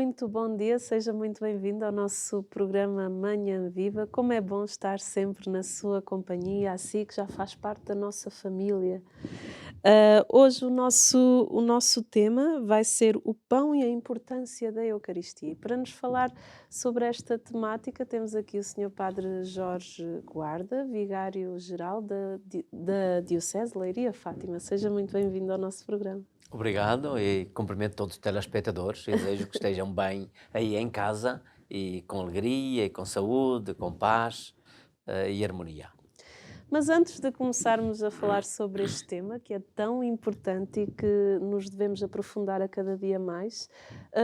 muito bom dia, seja muito bem-vindo ao nosso programa Manhã Viva. Como é bom estar sempre na sua companhia, assim que já faz parte da nossa família. Hoje o nosso tema vai ser o pão e a importância da Eucaristia. E para nos falar sobre esta temática, temos aqui o Senhor Padre Jorge Guarda, vigário-geral da Diocese de Leiria Fátima. Seja muito bem-vindo ao nosso programa. Obrigado e cumprimento todos os telespectadores e desejo que estejam bem aí em casa e com alegria e com saúde, com paz e harmonia. Mas antes de começarmos a falar sobre este tema, que é tão importante e que nos devemos aprofundar a cada dia mais,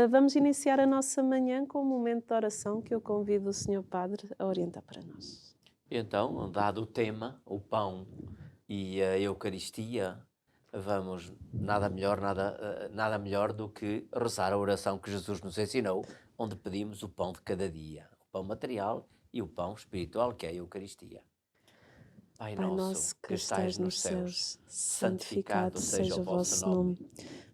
vamos iniciar a nossa manhã com um momento de oração que eu convido o Senhor Padre a orientar para nós. Então, dado o tema, o pão e a Eucaristia, vamos nada melhor do que rezar a oração que Jesus nos ensinou, onde pedimos o pão de cada dia, o pão material e o pão espiritual, que é a Eucaristia. Pai Pai nosso, nosso que que estais estais nos nos céus, céus, santificado santificado seja o seja o vosso vosso nome. nome.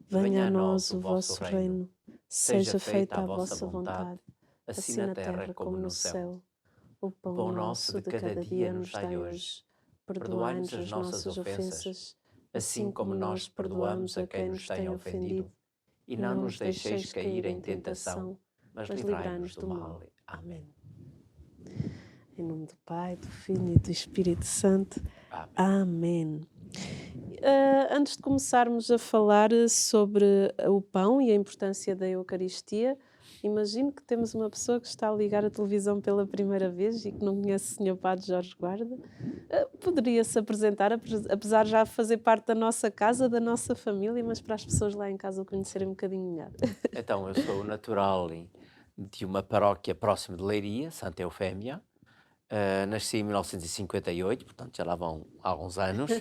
Venha Venha a a nós nós o o vosso vosso reino. reino. Seja Seja feita feita a a vossa vossa vontade, vontade, assim assim na na terra terra como como no no céu. céu. O O pão pão nosso nosso de de cada cada dia dia nos nos dai dai hoje. hoje. Perdoai-nos Perdoai-nos as as nossas nossas ofensas, ofensas, assim assim como como nós nós perdoamos perdoamos a a quem quem nos nos tem tem ofendido. ofendido. E E não não nos nos deixeis deixeis cair cair em em tentação, tentação, mas mas livrai-nos livrai-nos do do mal. mal. Amém. Amém. Em nome do Pai, do Filho e do Espírito Santo. Amém. Amém. Antes de começarmos a falar sobre o pão e a importância da Eucaristia, imagino que temos uma pessoa que está a ligar a televisão pela primeira vez e que não conhece o Senhor Padre Jorge Guarda. Poderia-se apresentar, apesar de já fazer parte da nossa casa, da nossa família, mas para as pessoas lá em casa o conhecerem um bocadinho melhor. Então, eu sou natural de uma paróquia próxima de Leiria, Santa Eufémia. Nasci em 1958, portanto já lá vão alguns anos,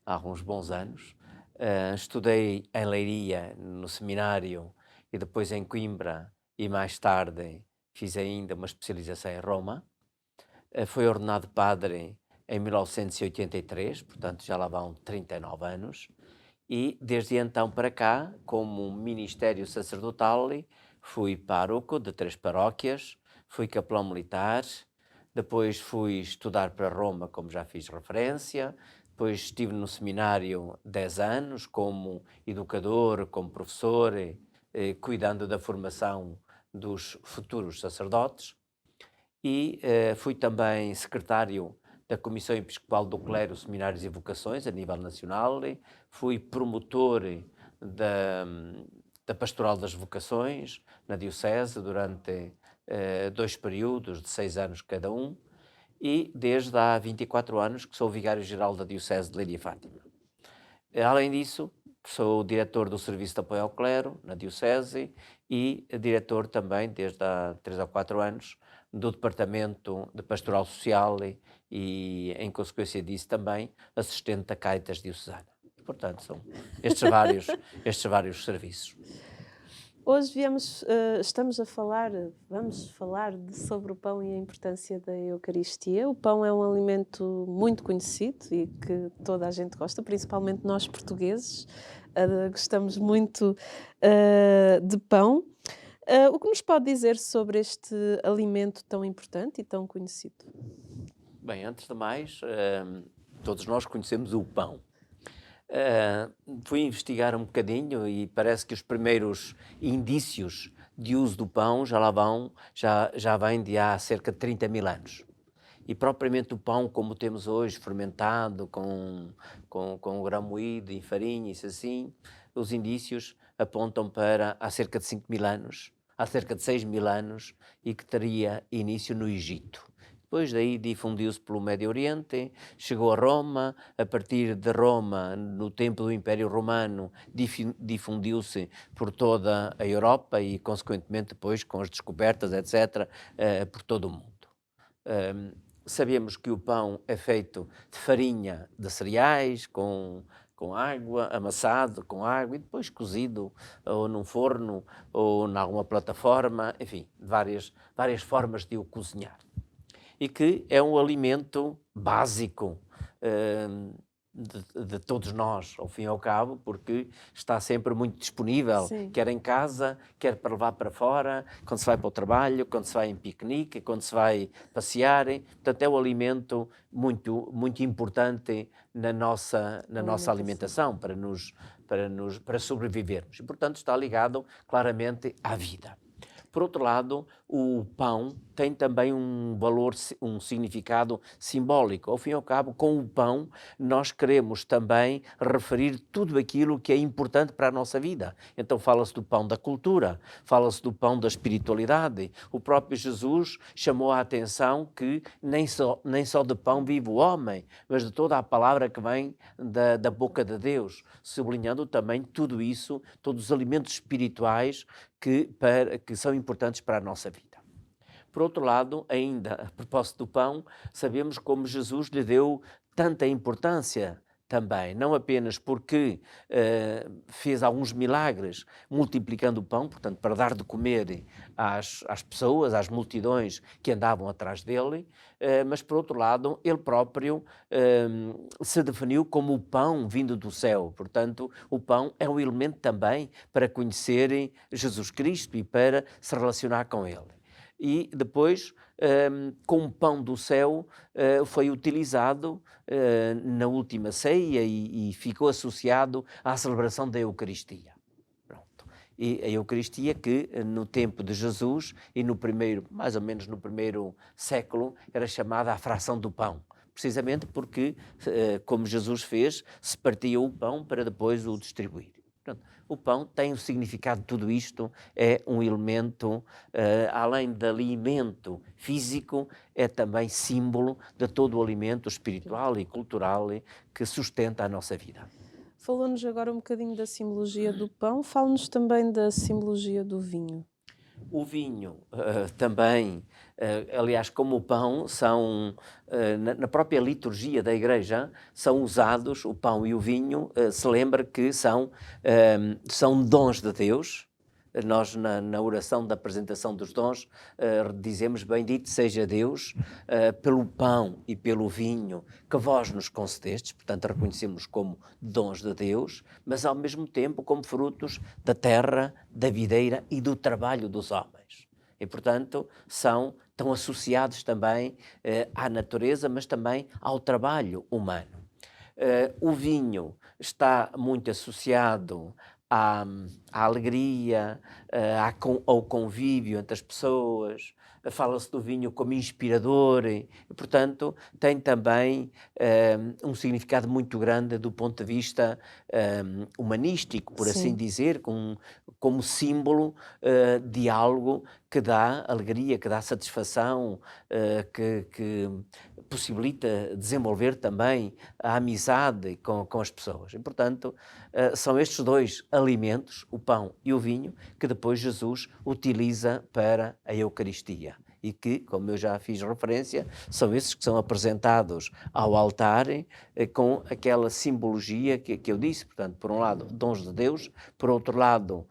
há alguns bons anos. Estudei em Leiria, no seminário, e depois em Coimbra, e mais tarde fiz ainda uma especialização em Roma. Fui ordenado padre em 1983, portanto já lá vão 39 anos. E desde então para cá, como ministério sacerdotal, fui pároco de 3 paróquias, fui capelão militar, depois fui estudar para Roma, como já fiz referência, depois estive no seminário 10 anos como educador, como professor, cuidando da formação dos futuros sacerdotes e fui também secretário da Comissão Episcopal do Clero, Seminários e Vocações a nível nacional, fui promotor da, da Pastoral das Vocações na Diocese durante 2 períodos de 6 anos cada um e desde há 24 anos que sou vigário-geral da Diocese de Leiria Fátima. Além disso, sou diretor do Serviço de Apoio ao Clero, na Diocese, e diretor também, desde há 3 ou 4 anos, do Departamento de Pastoral Social e, em consequência disso, também assistente da Caritas Diocesana. E, portanto, são estes vários serviços. Hoje estamos a falar, vamos falar sobre o pão e a importância da Eucaristia. O pão é um alimento muito conhecido e que toda a gente gosta, principalmente nós portugueses. Gostamos muito de pão. O que nos pode dizer sobre este alimento tão importante e tão conhecido? Bem, antes de mais, todos nós conhecemos o pão. Fui investigar um bocadinho e parece que os primeiros indícios de uso do pão já vêm de há cerca de 30 mil anos. E propriamente o pão como temos hoje, fermentado, com o grão moído e farinha, isso assim, os indícios apontam para há cerca de 5 mil anos, há cerca de 6 mil anos, e que teria início no Egito. Depois daí difundiu-se pelo Médio Oriente, chegou a Roma, a partir de Roma, no tempo do Império Romano, difundiu-se por toda a Europa e, consequentemente, depois com as descobertas, etc., por todo o mundo. Sabemos que o pão é feito de farinha de cereais, com água, amassado com água e depois cozido ou num forno ou em alguma plataforma, enfim, várias formas de o cozinhar. E que é um alimento básico de todos nós, ao fim e ao cabo, porque está sempre muito disponível, Sim. quer em casa, quer para levar para fora, quando se vai para o trabalho, quando se vai em piquenique, quando se vai passear. Portanto, é um alimento muito importante na nossa alimentação, para sobrevivermos. E, portanto, está ligado claramente à vida. Por outro lado, o pão tem também um valor, um significado simbólico. Ao fim e ao cabo, com o pão, nós queremos também referir tudo aquilo que é importante para a nossa vida. Então fala-se do pão da cultura, fala-se do pão da espiritualidade. O próprio Jesus chamou a atenção que nem só de pão vive o homem, mas de toda a palavra que vem da boca de Deus, sublinhando também tudo isso, todos os alimentos espirituais que são importantes para a nossa vida. Por outro lado, ainda a propósito do pão, sabemos como Jesus lhe deu tanta importância também, não apenas porque fez alguns milagres multiplicando o pão, portanto, para dar de comer às pessoas, às multidões que andavam atrás dele, mas, por outro lado, ele próprio se definiu como o pão vindo do céu. Portanto, o pão é um elemento também para conhecerem Jesus Cristo e para se relacionar com ele. E depois, com o pão do céu, foi utilizado na última ceia e ficou associado à celebração da Eucaristia. Pronto. E a Eucaristia que no tempo de Jesus e mais ou menos no primeiro século, era chamada a fração do pão. Precisamente porque, como Jesus fez, se partia o pão para depois o distribuir. Portanto, o pão tem o significado de tudo isto, é um elemento, além de alimento físico, é também símbolo de todo o alimento espiritual e cultural que sustenta a nossa vida. Falou-nos agora um bocadinho da simbologia do pão, fala-nos também da simbologia do vinho. O vinho também, aliás, como o pão, são, na própria liturgia da Igreja, são usados, o pão e o vinho, se lembra que são dons de Deus. Nós, na oração da apresentação dos dons, dizemos: bendito seja Deus pelo pão e pelo vinho que vós nos concedestes. Portanto, reconhecemos como dons de Deus, mas ao mesmo tempo como frutos da terra, da videira e do trabalho dos homens. E, portanto, estão associados também à natureza, mas também ao trabalho humano. O vinho está muito associado à alegria, ao convívio entre as pessoas. Fala-se do vinho como inspirador e, portanto, tem também um significado muito grande do ponto de vista humanístico, por assim dizer, como símbolo de algo que dá alegria, que dá satisfação, que possibilita desenvolver também a amizade com as pessoas. E, portanto, são estes dois alimentos, o pão e o vinho, que depois Jesus utiliza para a Eucaristia. E que, como eu já fiz referência, são esses que são apresentados ao altar com aquela simbologia que eu disse. Portanto, por um lado, dons de Deus, por outro lado,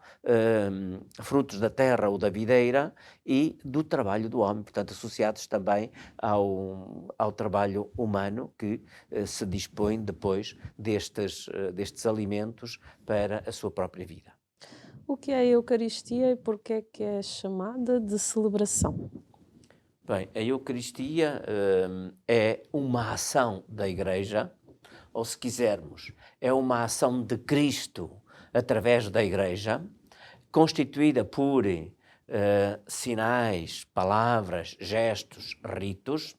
frutos da terra ou da videira e do trabalho do homem, portanto, associados também ao trabalho humano que se dispõe depois destes alimentos para a sua própria vida. O que é a Eucaristia e porquê é que é chamada de celebração? Bem, a Eucaristia é uma ação da Igreja, ou se quisermos, é uma ação de Cristo através da Igreja, constituída por sinais, palavras, gestos, ritos,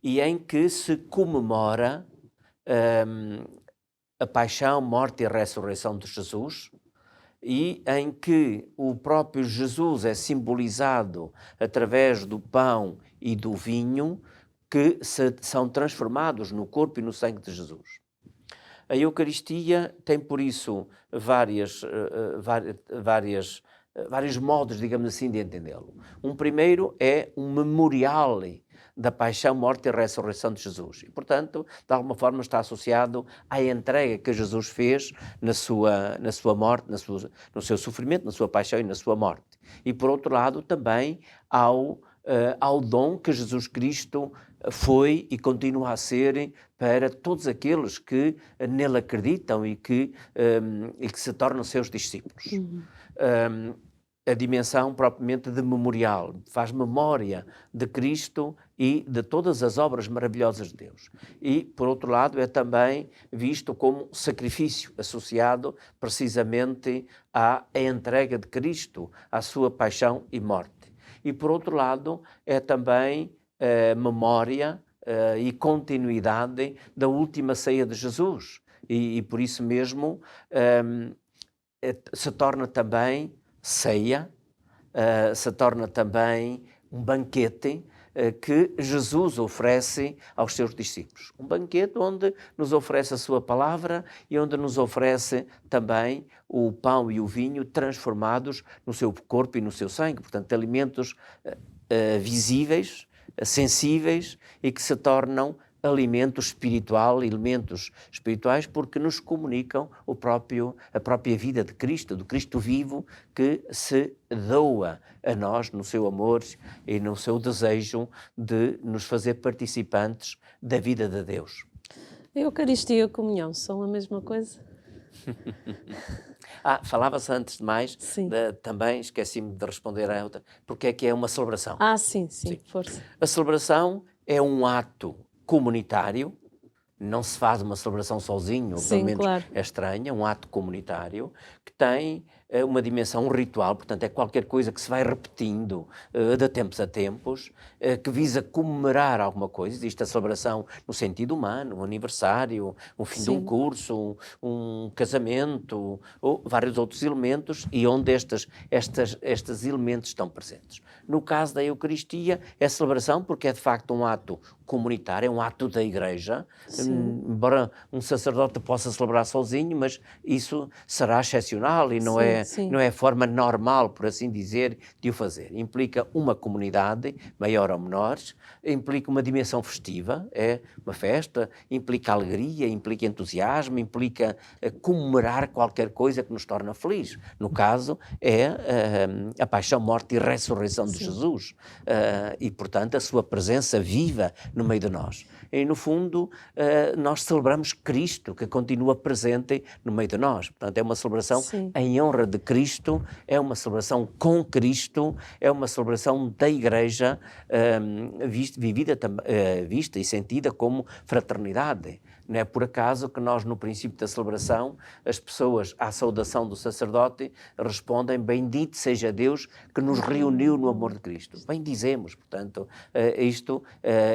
e em que se comemora a paixão, morte e ressurreição de Jesus, e em que o próprio Jesus é simbolizado através do pão e do vinho que são transformados no corpo e no sangue de Jesus. A Eucaristia tem, por isso, vários modos, digamos assim, de entendê-lo. Um primeiro é um memorial da paixão, morte e ressurreição de Jesus. E, portanto, de alguma forma está associado à entrega que Jesus fez na sua morte, no seu sofrimento, na sua paixão e na sua morte. E, por outro lado, também ao ao dom que Jesus Cristo foi e continua a ser para todos aqueles que nele acreditam e que se tornam seus discípulos. A dimensão propriamente de memorial, faz memória de Cristo e de todas as obras maravilhosas de Deus. E, por outro lado, é também visto como sacrifício, associado precisamente à entrega de Cristo, à sua paixão e morte. E, por outro lado, é também memória e continuidade da última ceia de Jesus. E por isso mesmo se torna também ceia, se torna também um banquete que Jesus oferece aos seus discípulos. Um banquete onde nos oferece a sua palavra e onde nos oferece também o pão e o vinho transformados no seu corpo e no seu sangue. Portanto, alimentos visíveis, sensíveis e que se tornam alimento espiritual, elementos espirituais, porque nos comunicam a própria vida de Cristo, do Cristo vivo que se doa a nós no seu amor e no seu desejo de nos fazer participantes da vida de Deus. A Eucaristia e a comunhão são a mesma coisa? Falava-se antes de mais, Sim. também esqueci-me de responder a outra, porque é uma celebração. Sim, força. A celebração é um ato comunitário, não se faz uma celebração sozinho, ou pelo menos claro. É estranha, um ato comunitário que tem uma dimensão ritual, portanto é qualquer coisa que se vai repetindo de tempos a tempos, que visa comemorar alguma coisa. Existe a celebração no sentido humano, um aniversário, um fim de um curso, um casamento, ou vários outros elementos, e onde estes elementos estão presentes. No caso da Eucaristia, é celebração porque é de facto um ato comunitário, é um ato da Igreja, embora um sacerdote possa celebrar sozinho, mas isso será excepcional e não é a forma normal, por assim dizer, de o fazer. Implica uma comunidade, maior ou menor, implica uma dimensão festiva, é uma festa, implica alegria, implica entusiasmo, implica comemorar qualquer coisa que nos torna feliz. No caso, é a paixão, morte e ressurreição de Jesus e, portanto, a sua presença viva no meio de nós. E, no fundo, nós celebramos Cristo, que continua presente no meio de nós. Portanto, é uma celebração em honra de Cristo, é uma celebração com Cristo, é uma celebração da Igreja vista e sentida como fraternidade. Não é por acaso que nós, no princípio da celebração, as pessoas, à saudação do sacerdote, respondem: bendito seja Deus que nos reuniu no amor de Cristo. Bendizemos, portanto, isto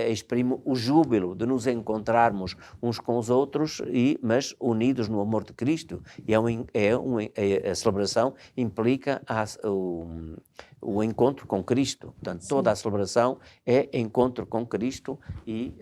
exprime o júbilo de nos encontrarmos uns com os outros, mas unidos no amor de Cristo. E a celebração implica o encontro com Cristo. Portanto, toda a celebração é encontro com Cristo e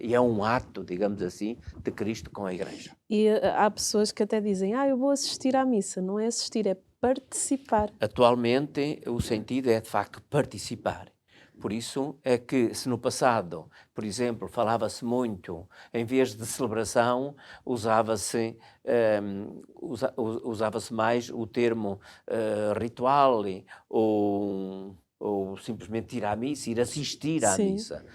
é um ato, digamos assim, de Cristo com a Igreja. E há pessoas que até dizem: eu vou assistir à missa. Não é assistir, é participar. Atualmente, o sentido é, de facto, participar. Por isso é que, se no passado, por exemplo, falava-se muito, em vez de celebração, usava-se mais o termo ritual ou simplesmente ir à missa, ir assistir à missa.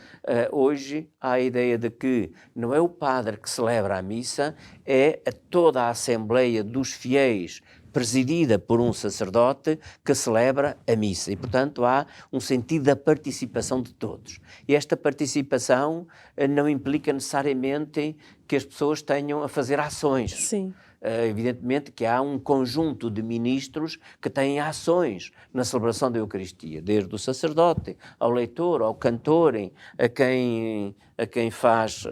Hoje há a ideia de que não é o padre que celebra a missa, é toda a Assembleia dos Fiéis, presidida por um sacerdote, que celebra a missa. E, portanto, há um sentido da participação de todos. E esta participação não implica necessariamente que as pessoas tenham a fazer ações. Sim. Evidentemente que há um conjunto de ministros que têm ações na celebração da Eucaristia, desde o sacerdote, ao leitor, ao cantor, a quem faz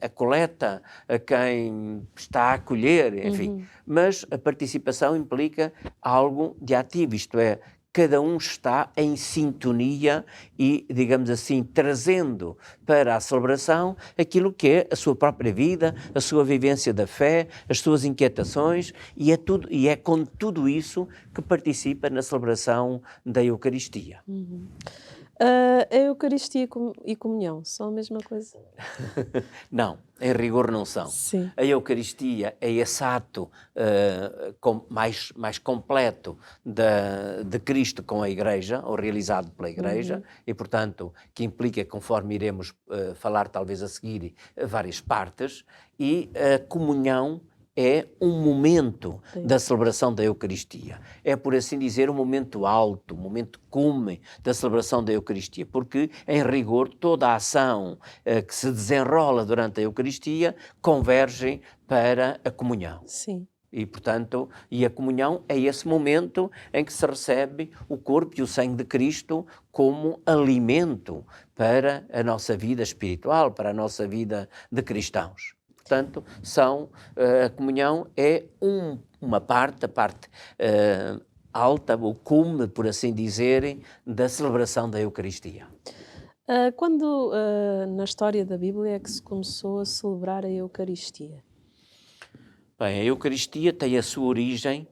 a coleta, a quem está a acolher, enfim. Mas a participação implica algo de ativo, isto é, cada um está em sintonia e, digamos assim, trazendo para a celebração aquilo que é a sua própria vida, a sua vivência da fé, as suas inquietações, e é com tudo isso que participa na celebração da Eucaristia. A Eucaristia e comunhão são a mesma coisa? Não, em rigor não são. Sim. A Eucaristia é esse ato mais completo de Cristo com a Igreja, ou realizado pela Igreja, e, portanto, que implica, conforme iremos falar talvez a seguir, várias partes, e a comunhão é um momento da celebração da Eucaristia. É, por assim dizer, um momento alto, um momento cume da celebração da Eucaristia, porque, em rigor, toda a ação que se desenrola durante a Eucaristia converge para a comunhão. Sim. E, portanto, a comunhão é esse momento em que se recebe o corpo e o sangue de Cristo como alimento para a nossa vida espiritual, para a nossa vida de cristãos. Portanto, a comunhão é uma parte, a parte alta, o cume, por assim dizer, da celebração da Eucaristia. Quando na história da Bíblia é que se começou a celebrar a Eucaristia? Bem, a Eucaristia tem a sua origem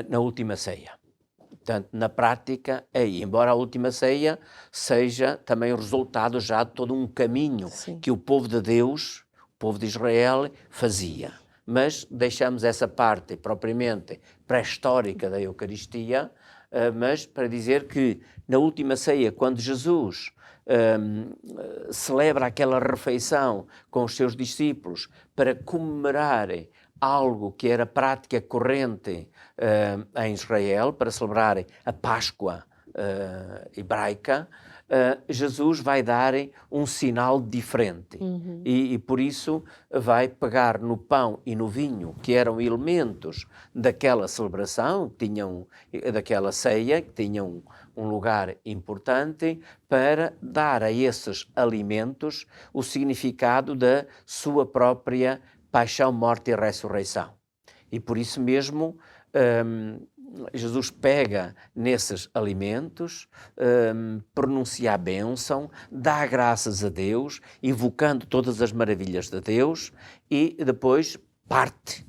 na última ceia. Portanto, na prática, embora a última ceia seja também o resultado já de todo um caminho que o povo de Deus, o povo de Israel, fazia. Mas deixamos essa parte propriamente pré-histórica da Eucaristia, mas para dizer que na última ceia, quando Jesus celebra aquela refeição com os seus discípulos para comemorarem algo que era prática corrente em Israel, para celebrarem a Páscoa hebraica, Jesus vai dar um sinal diferente. E por isso vai pegar no pão e no vinho, que eram elementos daquela celebração, daquela ceia, que tinham um lugar importante, para dar a esses alimentos o significado da sua própria paixão, morte e ressurreição. E por isso mesmo Jesus pega nesses alimentos, pronuncia a bênção, dá graças a Deus, invocando todas as maravilhas de Deus, e depois parte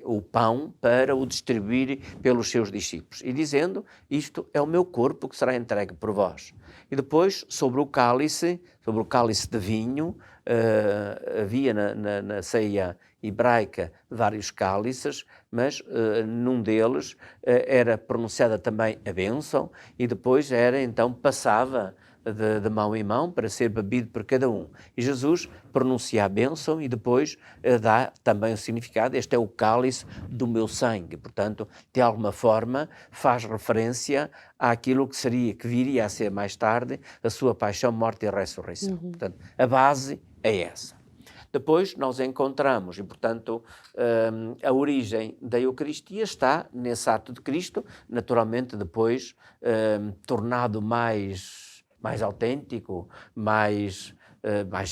o pão para o distribuir pelos seus discípulos, e dizendo: isto é o meu corpo que será entregue por vós. E depois, sobre o cálice de vinho, havia na ceia hebraica vários cálices, mas num deles era pronunciada também a bênção, e depois passava de mão em mão para ser bebido por cada um. E Jesus pronuncia a bênção e depois dá também o significado: este é o cálice do meu sangue. Portanto, de alguma forma faz referência àquilo que viria a ser mais tarde a sua paixão, morte e ressurreição. Portanto, a base é essa. Depois nós encontramos, e portanto a origem da Eucaristia está nesse ato de Cristo, naturalmente depois tornado mais autêntico, mais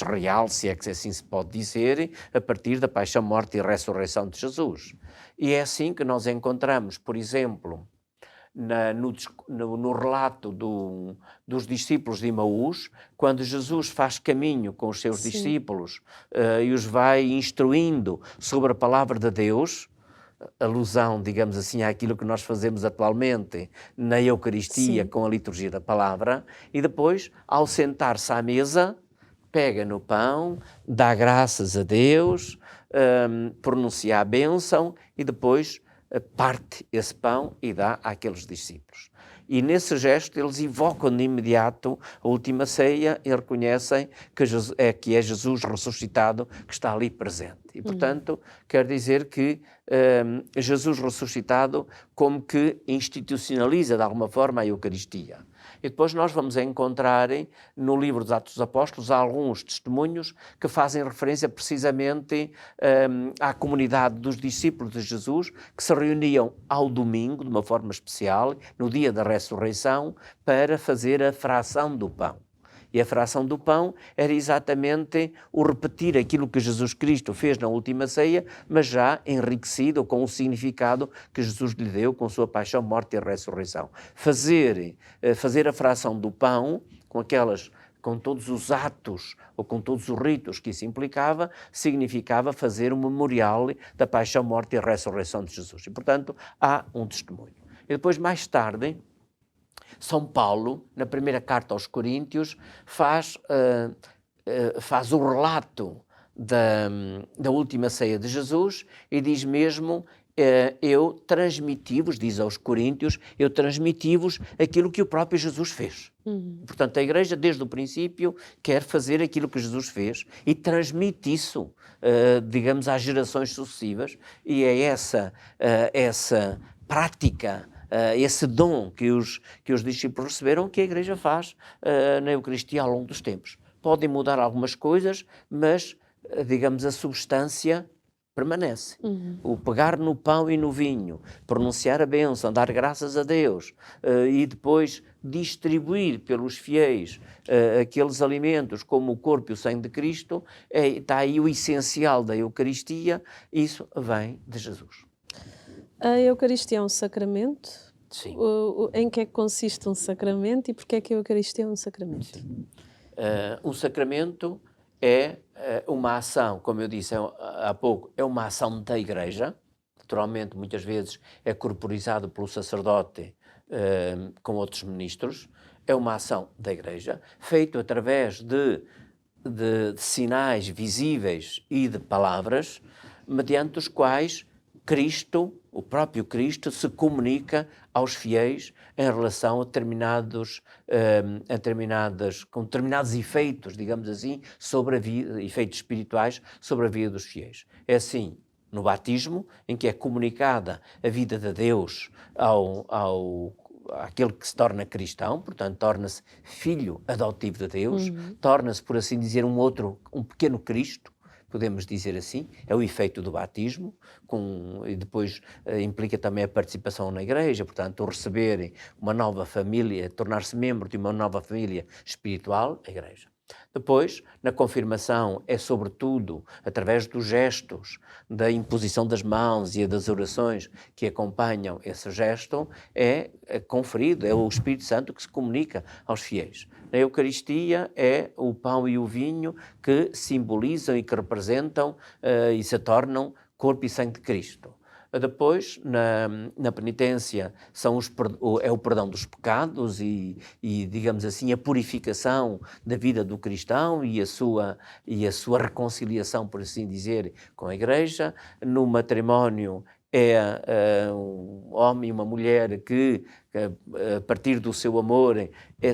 real, se é que assim se pode dizer, a partir da paixão, morte e ressurreição de Jesus. E é assim que nós encontramos, por exemplo, no relato dos discípulos de Emaús, quando Jesus faz caminho com os seus discípulos e os vai instruindo sobre a palavra de Deus, alusão, digamos assim, àquilo que nós fazemos atualmente na Eucaristia com a liturgia da palavra, e depois, ao sentar-se à mesa, pega no pão, dá graças a Deus, pronuncia a bênção e depois parte esse pão e dá àqueles discípulos. E nesse gesto eles invocam de imediato a última ceia e reconhecem que é Jesus ressuscitado que está ali presente. E, portanto, quer dizer que Jesus ressuscitado como que institucionaliza de alguma forma a Eucaristia. E depois nós vamos encontrar no livro dos Atos dos Apóstolos alguns testemunhos que fazem referência precisamente à comunidade dos discípulos de Jesus, que se reuniam ao domingo, de uma forma especial, no dia da ressurreição, para fazer a fração do pão. E a fração do pão era exatamente o repetir aquilo que Jesus Cristo fez na última ceia, mas já enriquecido com o significado que Jesus lhe deu com sua paixão, morte e ressurreição. Fazer a fração do pão com todos os atos ou com todos os ritos que isso implicava, significava fazer um memorial da paixão, morte e ressurreição de Jesus. E, portanto, há um testemunho. E depois, mais tarde, São Paulo, na primeira carta aos Coríntios, faz o relato da última ceia de Jesus e diz mesmo: eu transmiti-vos, diz aos Coríntios, eu transmiti-vos aquilo que o próprio Jesus fez. Portanto, a Igreja, desde o princípio, quer fazer aquilo que Jesus fez e transmite isso, digamos, às gerações sucessivas, e é essa prática, esse dom que os discípulos receberam, que a Igreja faz na Eucaristia ao longo dos tempos. Podem mudar algumas coisas, mas, digamos, a substância permanece. O pegar no pão e no vinho, pronunciar a bênção, dar graças a Deus e depois distribuir pelos fiéis aqueles alimentos como o corpo e o sangue de Cristo, está aí o essencial da Eucaristia. Isso vem de Jesus. A Eucaristia é um sacramento? Sim. Em que é que consiste um sacramento e porquê é que a Eucaristia é um sacramento? Um sacramento é uma ação, como eu disse há pouco, é uma ação da Igreja. Naturalmente, muitas vezes é corporizado pelo sacerdote com outros ministros. É uma ação da Igreja, feito através de sinais visíveis e de palavras, mediante os quais Cristo, o próprio Cristo, se comunica aos fiéis em relação a com determinados efeitos, digamos assim, sobre a vida, efeitos espirituais sobre a vida dos fiéis. É assim no batismo, em que é comunicada a vida de Deus àquele que se torna cristão, portanto, torna-se filho adotivo de Deus, torna-se, por assim dizer, um pequeno Cristo, podemos dizer assim, é o efeito do batismo, e depois implica também a participação na Igreja, portanto, o receberem uma nova família, tornar-se membro de uma nova família espiritual, a Igreja. Depois, na confirmação, é sobretudo através dos gestos, da imposição das mãos e das orações que acompanham esse gesto, é conferido, é o Espírito Santo que se comunica aos fiéis. Na Eucaristia é o pão e o vinho que simbolizam e que representam e se tornam corpo e sangue de Cristo. Depois, na penitência, é o perdão dos pecados e, digamos assim, a purificação da vida do cristão e a sua reconciliação, por assim dizer, com a Igreja. No matrimónio é um homem e uma mulher que, a partir do seu amor,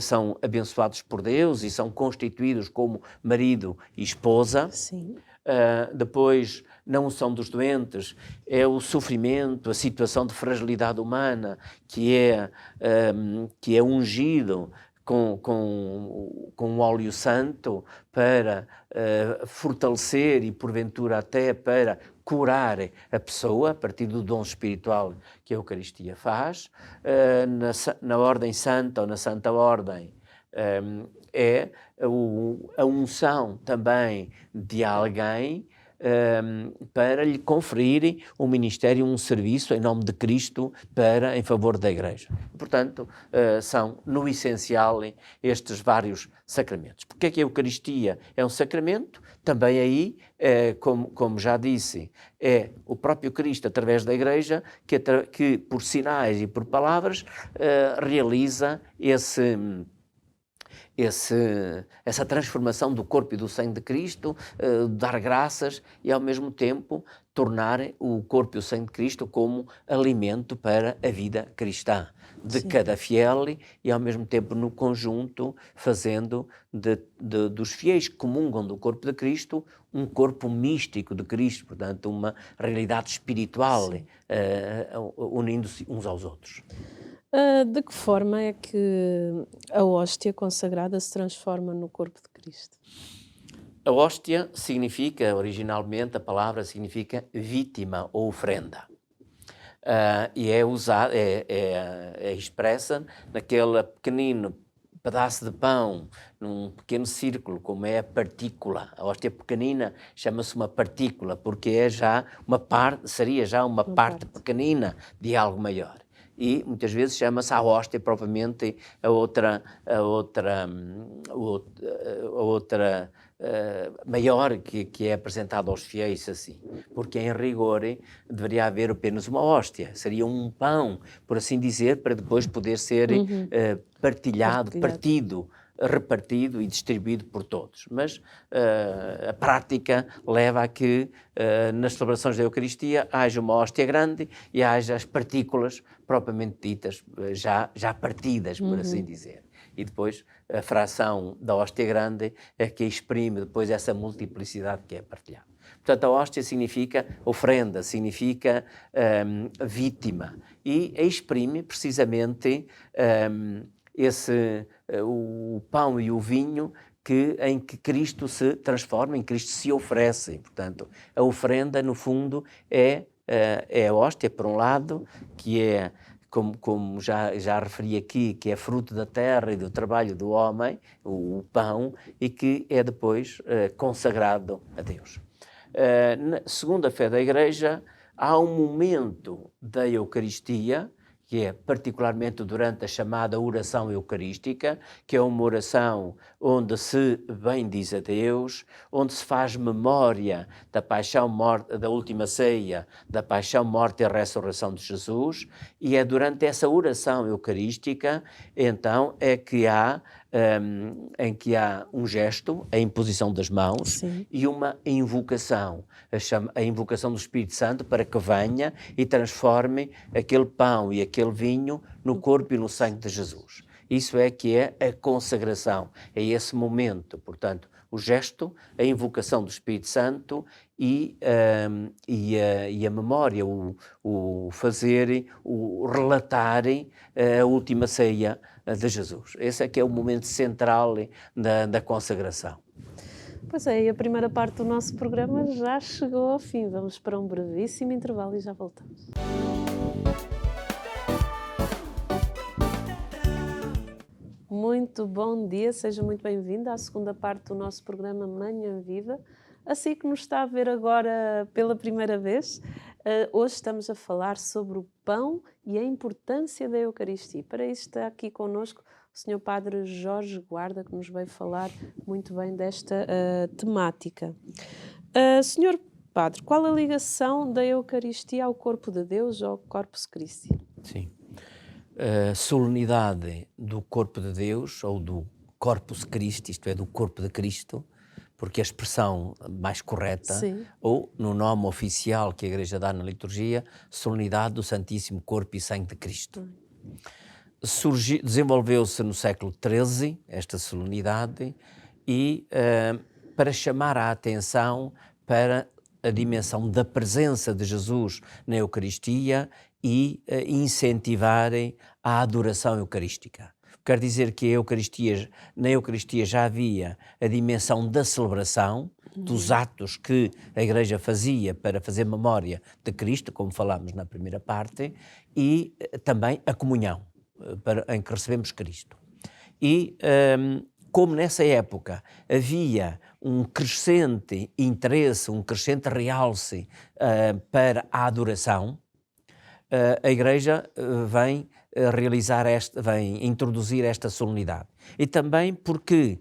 são abençoados por Deus e são constituídos como marido e esposa. Sim. Depois, na unção dos doentes, é o sofrimento, a situação de fragilidade humana que é ungido com um óleo santo para fortalecer e, porventura, até para curar a pessoa, a partir do dom espiritual que a Eucaristia faz. Na Ordem Santa ou na Santa Ordem, é a unção também de alguém para lhe conferirem um ministério, um serviço em nome de Cristo em favor da Igreja. Portanto, são, no essencial, estes vários sacramentos. Porque é que a Eucaristia é um sacramento? Também aí, como já disse, é o próprio Cristo, através da Igreja, que por sinais e por palavras, realiza essa transformação do corpo e do sangue de Cristo, dar graças e, ao mesmo tempo, tornar o corpo e o sangue de Cristo como alimento para a vida cristã de cada fiel e, ao mesmo tempo, no conjunto, fazendo dos fiéis que comungam do corpo de Cristo um corpo místico de Cristo, portanto, uma realidade espiritual, unindo-se uns aos outros. De que forma é que a hóstia consagrada se transforma no corpo de Cristo? A hóstia significa, originalmente, a palavra significa vítima ou oferenda. E é usada, é expressa naquele pequenino pedaço de pão, num pequeno círculo, como é a partícula. A hóstia pequenina chama-se uma partícula, porque seria já uma parte pequenina de algo maior. E muitas vezes chama-se a hóstia propriamente a outra maior que é apresentado aos fiéis assim, porque em rigor deveria haver apenas uma hóstia, seria um pão, por assim dizer, para depois poder ser partilhado, partido, repartido e distribuído por todos. Mas a prática leva a que nas celebrações da Eucaristia haja uma hóstia grande e haja as partículas propriamente ditas, já partidas, por assim dizer. E depois a fração da hóstia grande é que exprime depois essa multiplicidade que é partilhada. Portanto, a hóstia significa ofrenda, significa vítima e exprime precisamente o pão e o vinho em que Cristo se transforma, em Cristo se oferece. Portanto, a ofrenda, no fundo, é a hóstia, por um lado, que é, como já referi aqui, que é fruto da terra e do trabalho do homem, o pão, e que é depois consagrado a Deus. Segundo a fé da Igreja, há um momento da Eucaristia, que é particularmente durante a chamada oração eucarística, que é uma oração onde se bendiz a Deus, onde se faz memória da paixão, morte, da última ceia, da paixão, morte e ressurreição de Jesus, e é durante essa oração eucarística, então, em que há um gesto, a imposição das mãos, sim, e uma invocação, a invocação do Espírito Santo para que venha e transforme aquele pão e aquele vinho no corpo e no sangue de Jesus. Isso é que é a consagração, é esse momento, portanto, o gesto, a invocação do Espírito Santo e a memória, o fazer, o relatar a última ceia de Jesus. Esse é que é o momento central da consagração. Pois é, e a primeira parte do nosso programa já chegou ao fim. Vamos para um brevíssimo intervalo e já voltamos. Muito bom dia, seja muito bem-vindo à segunda parte do nosso programa Manhã Viva. Assim que nos está a ver agora pela primeira vez, hoje estamos a falar sobre o pão e a importância da Eucaristia. Para isso está aqui connosco o Sr. Padre Jorge Guarda, que nos veio falar muito bem desta temática. Sr. Padre, qual a ligação da Eucaristia ao corpo de Deus, ao Corpus Christi? Sim. A solenidade do corpo de Deus, ou do Corpus Christi, isto é, do corpo de Cristo, porque a expressão mais correta, sim, ou no nome oficial que a Igreja dá na liturgia, solenidade do Santíssimo Corpo e Sangue de Cristo. Desenvolveu-se no século XIII, esta solenidade, e para chamar a atenção para a dimensão da presença de Jesus na Eucaristia e incentivarem a adoração eucarística. Quer dizer que na Eucaristia já havia a dimensão da celebração, dos atos que a Igreja fazia para fazer memória de Cristo, como falámos na primeira parte, e também a comunhão, em que recebemos Cristo. E como nessa época havia um crescente interesse, um crescente realce para a adoração, a Igreja vem introduzir esta solenidade. E também porque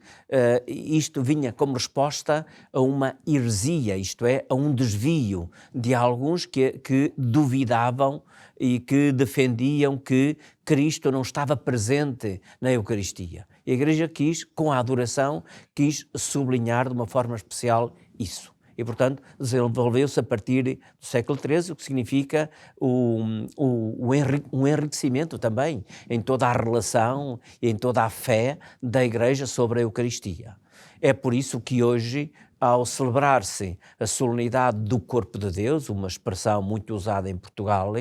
isto vinha como resposta a uma heresia, isto é, a um desvio de alguns que duvidavam e que defendiam que Cristo não estava presente na Eucaristia. E a Igreja com a adoração, quis sublinhar de uma forma especial isso. E, portanto, desenvolveu-se a partir do século XIII, o que significa um enriquecimento também em toda a relação e em toda a fé da Igreja sobre a Eucaristia. É por isso que hoje, ao celebrar-se a solenidade do Corpo de Deus, uma expressão muito usada em Portugal,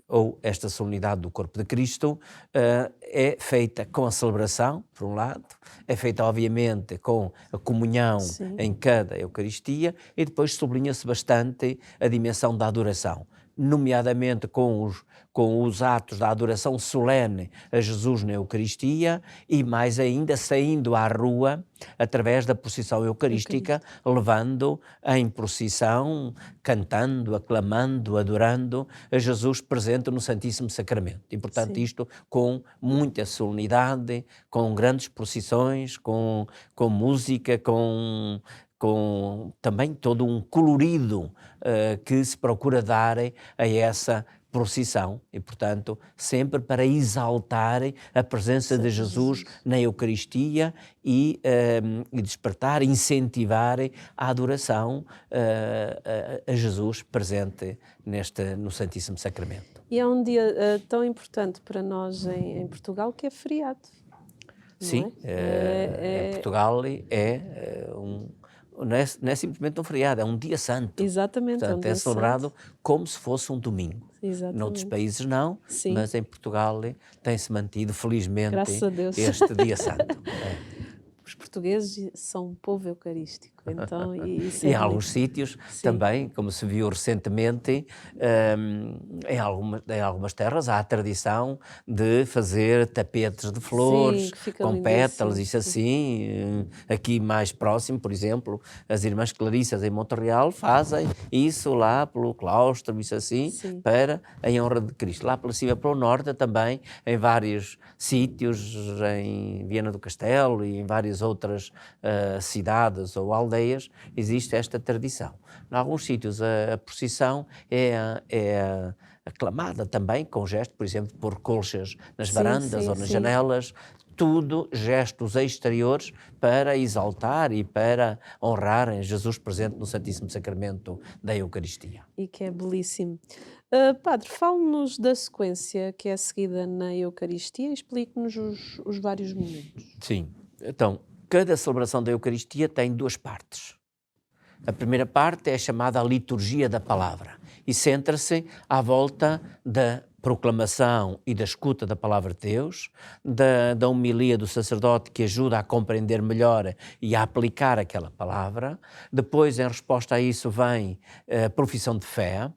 ou esta solenidade do Corpo de Cristo, é feita com a celebração, por um lado, é feita obviamente com a comunhão, sim, em cada Eucaristia, e depois sublinha-se bastante a dimensão da adoração, nomeadamente com com os atos da adoração solene a Jesus na Eucaristia e mais ainda saindo à rua através da procissão eucarística, levando em procissão, cantando, aclamando, adorando a Jesus presente no Santíssimo Sacramento. E, portanto, isto com muita solenidade, com grandes procissões, com música, com também todo um colorido que se procura dar a essa procissão e, portanto, sempre para exaltar a presença de Jesus na Eucaristia e despertar, incentivar a adoração a Jesus presente no Santíssimo Sacramento. E é um dia tão importante para nós em Portugal que é feriado. Sim, em Portugal não é simplesmente um feriado, é um dia santo. Exatamente. Portanto, é celebrado como se fosse um domingo. Exatamente. Noutros países não, mas em Portugal tem-se mantido, felizmente, graças a Deus, este dia santo. Os portugueses são um povo eucarístico, então isso E em alguns sítios também, como se viu recentemente, em algumas terras há a tradição de fazer tapetes de flores com pétalas, isso assim. Aqui mais próximo, por exemplo, as Irmãs Clarissas em Montreal fazem isso lá pelo claustro, isso assim, para em honra de Cristo. Lá pela cima, para o norte também, em vários sítios, em Viana do Castelo e em várias outras cidades ou aldeias, existe esta tradição. Em alguns sítios a procissão é aclamada também com gesto, por exemplo, por colchas nas varandas ou nas janelas, tudo gestos exteriores para exaltar e para honrar Jesus presente no Santíssimo Sacramento da Eucaristia. E que é belíssimo. Padre, fale-nos da sequência que é seguida na Eucaristia e explique-nos os vários momentos. Sim, então, cada celebração da Eucaristia tem duas partes. A primeira parte é chamada a liturgia da palavra e centra-se à volta da proclamação e da escuta da palavra de Deus, da homilia do sacerdote que ajuda a compreender melhor e a aplicar aquela palavra. Depois, em resposta a isso, vem a profissão de fé,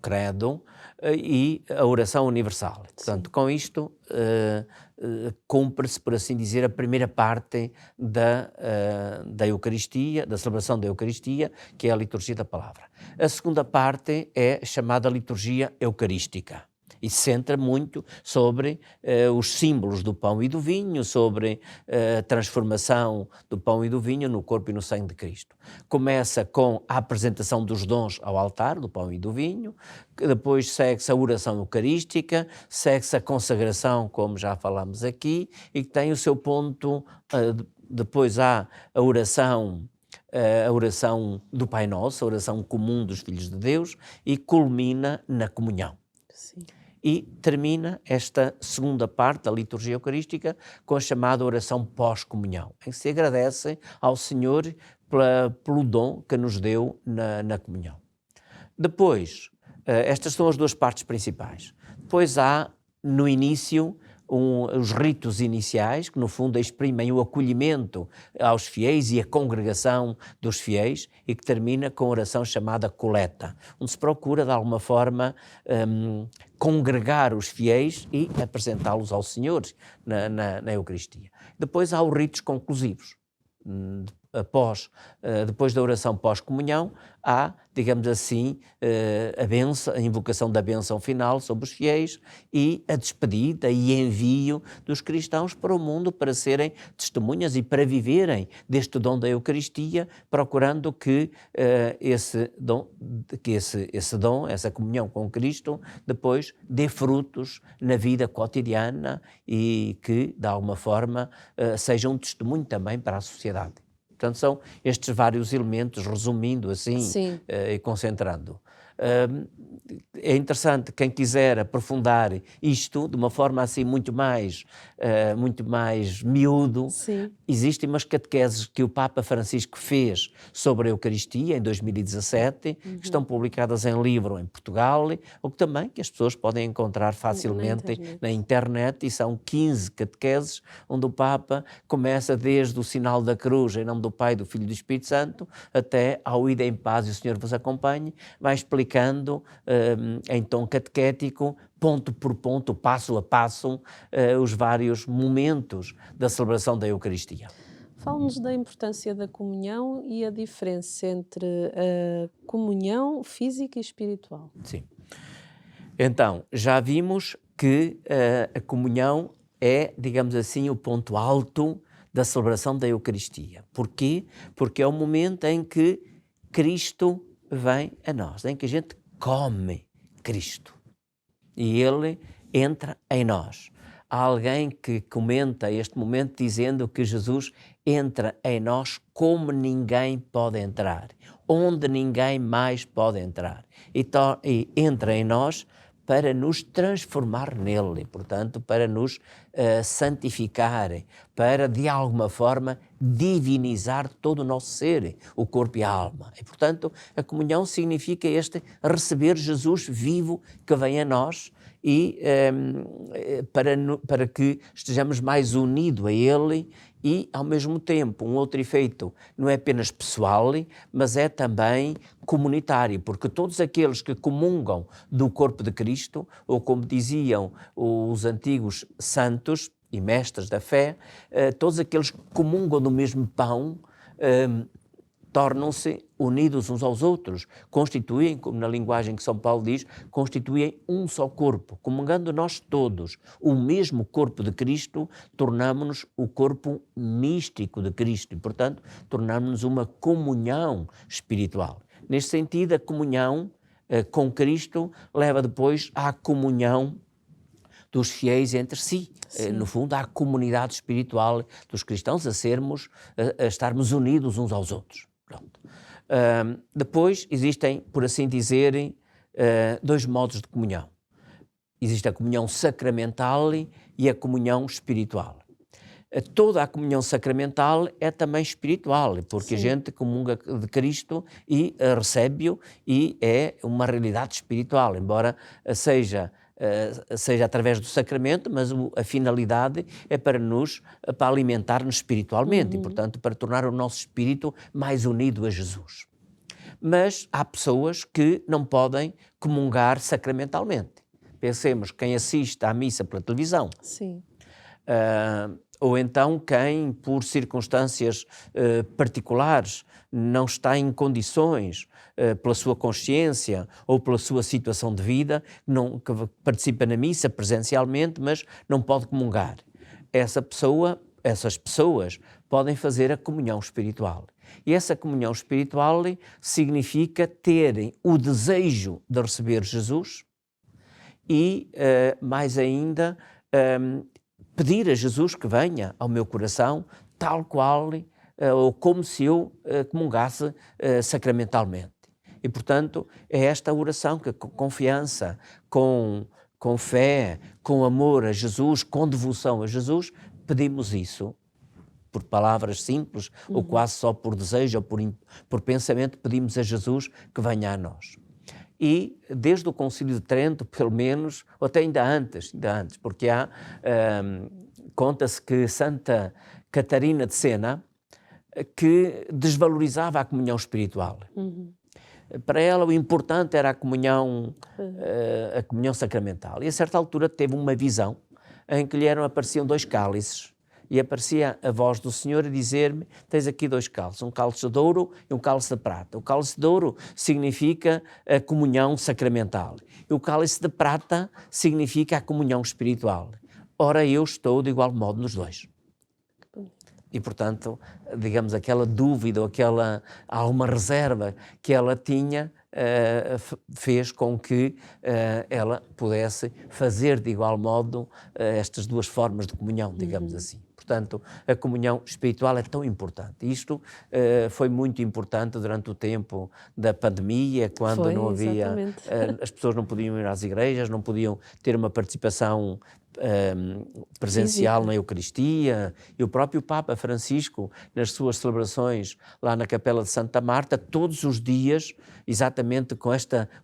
credo, e a oração universal. Portanto, com isto cumpre-se, por assim dizer, a primeira parte da Eucaristia, da celebração da Eucaristia, que é a liturgia da palavra. A segunda parte é chamada liturgia eucarística e centra muito sobre os símbolos do pão e do vinho, sobre a transformação do pão e do vinho no corpo e no sangue de Cristo. Começa com a apresentação dos dons ao altar, do pão e do vinho, depois segue-se a oração eucarística, segue-se a consagração, como já falámos aqui, e que tem o seu ponto, depois há a oração do Pai Nosso, a oração comum dos filhos de Deus, e culmina na comunhão. Sim. E termina esta segunda parte da liturgia eucarística com a chamada oração pós-comunhão, em que se agradece ao Senhor pelo dom que nos deu na comunhão. Depois, estas são as duas partes principais. Depois há, no início, os ritos iniciais, que no fundo exprimem o acolhimento aos fiéis e a congregação dos fiéis, e que termina com a oração chamada coleta, onde se procura, de alguma forma, congregar os fiéis e apresentá-los ao Senhor na Eucaristia. Depois há os ritos conclusivos. Depois da oração pós-comunhão, há, digamos assim, a invocação da bênção final sobre os fiéis e a despedida e envio dos cristãos para o mundo para serem testemunhas e para viverem deste dom da Eucaristia, procurando que esse dom, essa comunhão com Cristo, depois dê frutos na vida cotidiana e que, de alguma forma, seja um testemunho também para a sociedade. Portanto, são estes vários elementos, resumindo assim e concentrando. É interessante, quem quiser aprofundar isto de uma forma assim muito mais miúdo. Existem umas catequeses que o Papa Francisco fez sobre a Eucaristia em 2017, que estão publicadas em livro em Portugal, ou que também que as pessoas podem encontrar facilmente na internet, e são 15 catequeses, onde o Papa começa desde o sinal da cruz, em nome do Pai, do Filho e do Espírito Santo, até ao ida em paz e o Senhor vos acompanhe, vai explicando em tom catequético ponto por ponto, passo a passo, os vários momentos da celebração da Eucaristia. Fala-nos da importância da comunhão e a diferença entre a comunhão física e espiritual. Sim. Então, já vimos que a comunhão é, digamos assim, o ponto alto da celebração da Eucaristia. Porquê? Porque é o momento em que Cristo vem a nós, em que a gente come Cristo e Ele entra em nós. Há alguém que comenta este momento dizendo que Jesus entra em nós como ninguém pode entrar, onde ninguém mais pode entrar. E entra em nós para nos transformar nele, portanto, para nos santificar, para, de alguma forma, divinizar todo o nosso ser, o corpo e a alma. E, portanto, a comunhão significa receber Jesus vivo que vem a nós e para que estejamos mais unidos a Ele e, ao mesmo tempo, um outro efeito não é apenas pessoal, mas é também comunitário, porque todos aqueles que comungam do corpo de Cristo, ou como diziam os antigos santos e mestres da fé, todos aqueles que comungam do mesmo pão, tornam-se unidos uns aos outros, constituem, como na linguagem que São Paulo diz, constituem um só corpo. Comungando nós todos o mesmo corpo de Cristo, tornamo-nos o corpo místico de Cristo e, portanto, tornamo-nos uma comunhão espiritual. Neste sentido, a comunhão com Cristo leva depois à comunhão dos fiéis entre si. No fundo, à comunidade espiritual dos cristãos, a estarmos unidos uns aos outros. Pronto. Depois existem, por assim dizer, dois modos de comunhão. Existe a comunhão sacramental e a comunhão espiritual. Toda a comunhão sacramental é também espiritual, porque a gente comunga de Cristo e recebe-o e é uma realidade espiritual, embora seja através do sacramento, mas a finalidade é para alimentar-nos espiritualmente e, portanto, para tornar o nosso espírito mais unido a Jesus. Mas há pessoas que não podem comungar sacramentalmente. Pensemos quem assiste à missa pela televisão. Sim. Ou então quem, por circunstâncias particulares, não está em condições, pela sua consciência ou pela sua situação de vida, que participa na missa presencialmente, mas não pode comungar. Essas pessoas podem fazer a comunhão espiritual. E essa comunhão espiritual significa terem o desejo de receber Jesus e, mais ainda, pedir a Jesus que venha ao meu coração, tal qual ou como se eu comungasse sacramentalmente. E, portanto, é esta oração que, com confiança, com fé, com amor a Jesus, com devoção a Jesus, pedimos isso. Por palavras simples, ou quase só por desejo, ou por pensamento, pedimos a Jesus que venha a nós. E desde o Concílio de Trento, pelo menos, ou até ainda antes, porque conta-se que Santa Catarina de Sena, que desvalorizava a comunhão espiritual. Para ela o importante era a comunhão sacramental. E a certa altura teve uma visão em que lhe apareciam dois cálices. E aparecia a voz do Senhor a dizer-me: tens aqui dois cálices, um cálice de ouro e um cálice de prata. O cálice de ouro significa a comunhão sacramental e o cálice de prata significa a comunhão espiritual. Ora, eu estou de igual modo nos dois. E, portanto, digamos, aquela dúvida ou alguma reserva que ela tinha fez com que ela pudesse fazer de igual modo estas duas formas de comunhão, digamos assim. Portanto, a comunhão espiritual é tão importante. Isto foi muito importante durante o tempo da pandemia, quando não havia... as pessoas não podiam ir às igrejas, não podiam ter uma participação presencial na Eucaristia, e o próprio Papa Francisco, nas suas celebrações lá na Capela de Santa Marta, todos os dias, exatamente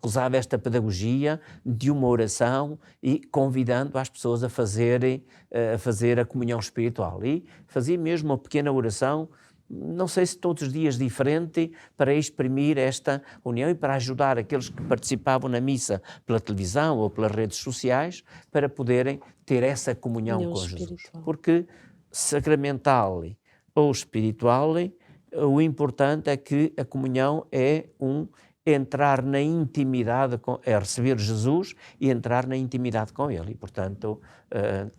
usava esta pedagogia de uma oração e convidando as pessoas a fazer a comunhão espiritual. E fazia mesmo uma pequena oração não sei se todos os dias diferente, para exprimir esta união e para ajudar aqueles que participavam na missa pela televisão ou pelas redes sociais para poderem ter essa comunhão União com Jesus. espiritual. Porque sacramental ou espiritual, o importante é que a comunhão é entrar na intimidade, é receber Jesus e entrar na intimidade com Ele. E, portanto,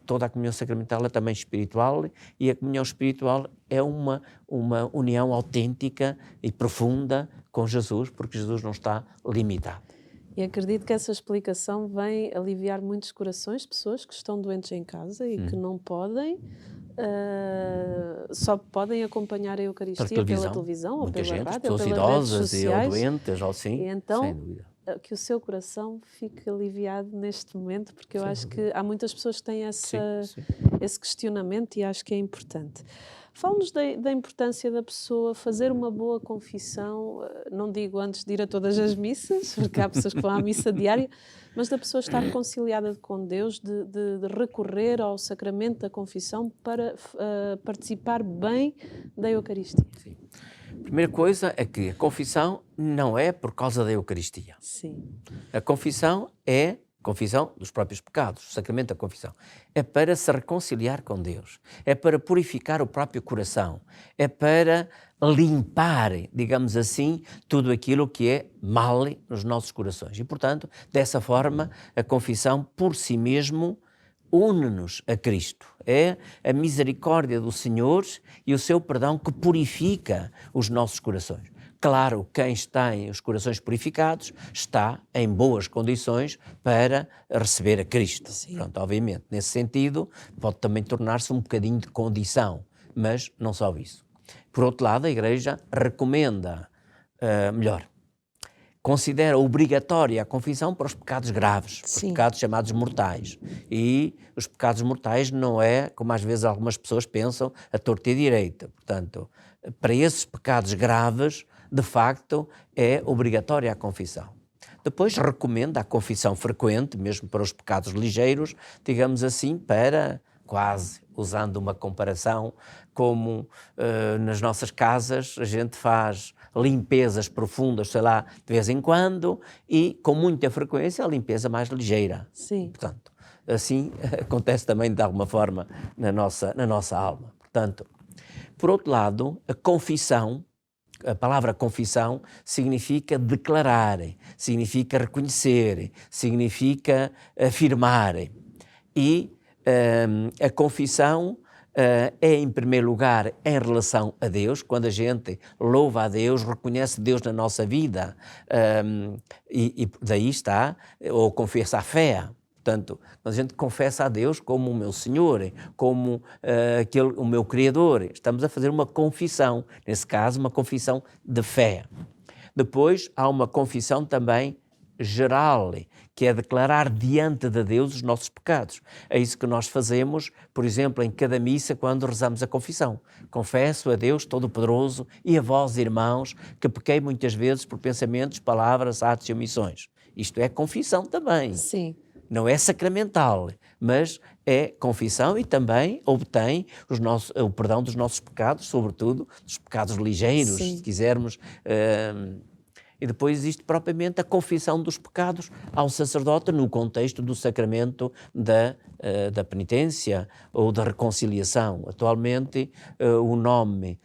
toda a comunhão sacramental é também espiritual, e a comunhão espiritual é uma união autêntica e profunda com Jesus, porque Jesus não está limitado. E acredito que essa explicação vem aliviar muitos corações de pessoas que estão doentes em casa e que não podem, só podem acompanhar a Eucaristia pela televisão ou muita pela gente, rádio ou pessoas pelas idosas redes sociais. ou doentes, ou assim, E então, sem dúvida. que o seu coração fique aliviado neste momento, porque eu Sem acho dúvida. que há muitas pessoas que têm Sim. esse questionamento e acho que é importante. Fala-nos da importância da pessoa fazer uma boa confissão, não digo antes de ir a todas as missas, porque há pessoas que vão à missa diária, mas da pessoa estar reconciliada com Deus, de recorrer ao sacramento da confissão para participar bem da Eucaristia. Sim. A primeira coisa é que a confissão não é por causa da Eucaristia. Sim. A confissão é confissão dos próprios pecados, o sacramento da confissão. É para se reconciliar com Deus, é para purificar o próprio coração, é para limpar, digamos assim, tudo aquilo que é mal nos nossos corações. E, portanto, dessa forma, a confissão por si mesmo une-nos a Cristo. É a misericórdia do Senhor e o seu perdão que purifica os nossos corações. Claro, quem tem os corações purificados está em boas condições para receber a Cristo. Sim. Pronto, obviamente, nesse sentido, pode também tornar-se um bocadinho de condição, mas não só isso. Por outro lado, a Igreja recomenda, considera obrigatória a confissão para os pecados graves, os pecados chamados mortais. E os pecados mortais não é, como às vezes algumas pessoas pensam, a torta e direita. Portanto, para esses pecados graves, de facto, é obrigatória a confissão. Depois recomenda a confissão frequente, mesmo para os pecados ligeiros, digamos assim, para quase, usando uma comparação, como nas nossas casas a gente faz limpezas profundas, sei lá, de vez em quando, e com muita frequência a limpeza mais ligeira. Sim. Portanto, assim acontece também de alguma forma na nossa alma. Portanto, por outro lado, a confissão, a palavra confissão significa declarar, significa reconhecer, significa afirmar. E a confissão é, em primeiro lugar, em relação a Deus, quando a gente louva a Deus, reconhece Deus na nossa vida, e daí está, ou confessa a fé. Portanto, quando a gente confessa a Deus como o meu Senhor, como o meu Criador, estamos a fazer uma confissão, nesse caso, uma confissão de fé. Depois, há uma confissão também geral, que é declarar diante de Deus os nossos pecados. É isso que nós fazemos, por exemplo, em cada missa, quando rezamos a confissão. Confesso a Deus Todo-Poderoso e a vós, irmãos, que pequei muitas vezes por pensamentos, palavras, atos e omissões. Isto é confissão também. Sim. Não é sacramental, mas é confissão e também obtém o perdão dos nossos pecados, sobretudo dos pecados ligeiros, Sim. se quisermos. E depois existe propriamente a confissão dos pecados ao sacerdote no contexto do sacramento da penitência ou da reconciliação. Atualmente, o nome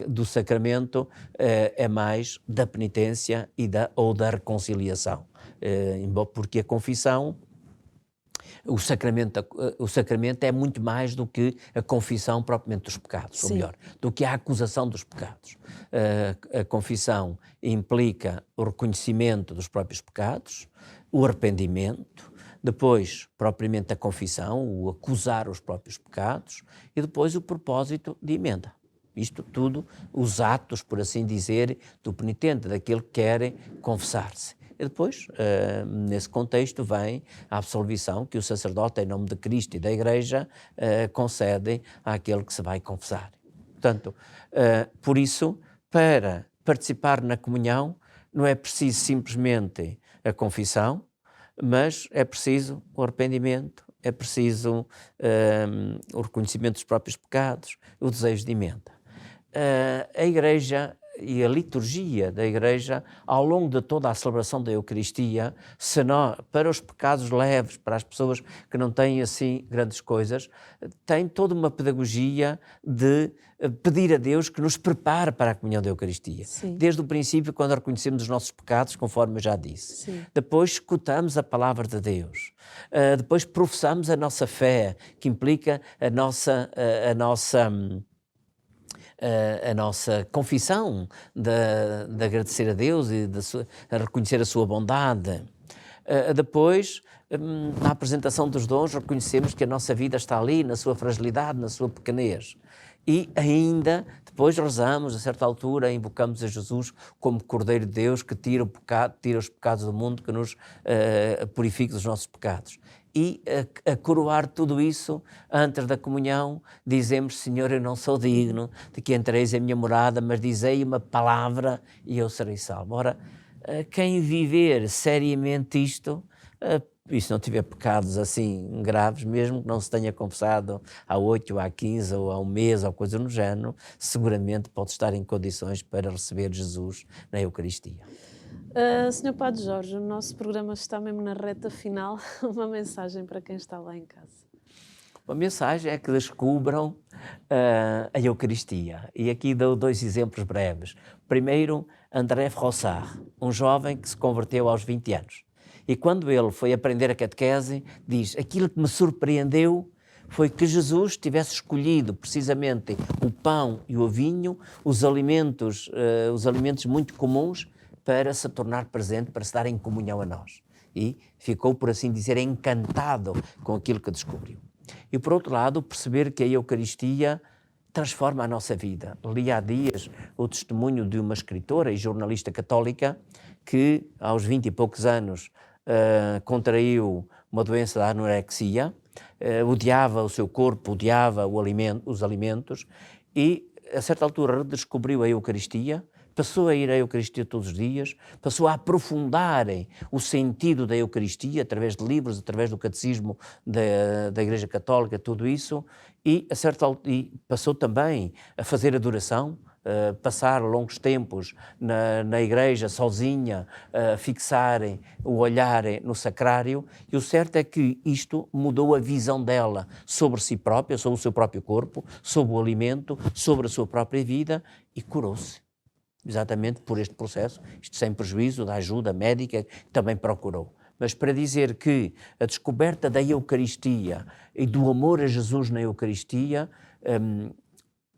do sacramento é mais da penitência ou da reconciliação, porque a confissão, o sacramento é muito mais do que a confissão propriamente dos pecados, ou melhor, do que a acusação dos pecados. A confissão implica o reconhecimento dos próprios pecados, o arrependimento, depois, propriamente, a confissão, o acusar os próprios pecados, e depois o propósito de emenda. Isto tudo, os atos, por assim dizer, do penitente, daquele que quer confessar-se. E depois, nesse contexto, vem a absolvição que o sacerdote, em nome de Cristo e da Igreja, concede àquele que se vai confessar. Portanto, por isso, para participar na comunhão, não é preciso simplesmente a confissão, mas é preciso o arrependimento, é preciso o reconhecimento dos próprios pecados, o desejo de emenda. a Igreja e a liturgia da Igreja, ao longo de toda a celebração da Eucaristia, para os pecados leves, para as pessoas que não têm assim grandes coisas, tem toda uma pedagogia de pedir a Deus que nos prepare para a comunhão da Eucaristia. Sim. Desde o princípio, quando reconhecemos os nossos pecados, conforme eu já disse. Sim. Depois escutamos a palavra de Deus. Depois professamos a nossa fé, que implica a nossa confissão de agradecer a Deus e de reconhecer a sua bondade. Depois, na apresentação dos dons, reconhecemos que a nossa vida está ali, na sua fragilidade, na sua pequenez. E ainda, depois rezamos, a certa altura, invocamos a Jesus como Cordeiro de Deus que tira os pecados do mundo, que nos purifica dos nossos pecados. E a coroar tudo isso, antes da comunhão, dizemos: Senhor, eu não sou digno de que entreis em minha morada, mas dizei uma palavra e eu serei salvo. Ora, quem viver seriamente isto, e se não tiver pecados assim graves, mesmo que não se tenha confessado há 8, ou há 15, ou há um mês, ou coisa no género, seguramente pode estar em condições para receber Jesus na Eucaristia. Sr. Padre Jorge, o nosso programa está mesmo na reta final. Uma mensagem para quem está lá em casa. A mensagem é que descubram a Eucaristia. E aqui dou 2 exemplos breves. Primeiro, André Frossard, um jovem que se converteu aos 20 anos. E quando ele foi aprender a catequese, diz: aquilo que me surpreendeu foi que Jesus tivesse escolhido precisamente o pão e o vinho, os alimentos muito comuns, para se tornar presente, para se dar em comunhão a nós. E ficou, por assim dizer, encantado com aquilo que descobriu. E, por outro lado, perceber que a Eucaristia transforma a nossa vida. Li há dias o testemunho de uma escritora e jornalista católica que, aos 20 e poucos anos, contraiu uma doença da anorexia, odiava o seu corpo, odiava os alimentos e, a certa altura, redescobriu a Eucaristia, passou a ir à Eucaristia todos os dias, passou a aprofundarem o sentido da Eucaristia através de livros, através do catecismo da Igreja Católica, tudo isso, e passou também a fazer adoração, passar longos tempos na igreja sozinha, fixarem o olhar no sacrário, e o certo é que isto mudou a visão dela sobre si própria, sobre o seu próprio corpo, sobre o alimento, sobre a sua própria vida, e curou-se. Exatamente por este processo, isto sem prejuízo da ajuda médica que também procurou. Mas para dizer que a descoberta da Eucaristia e do amor a Jesus na Eucaristia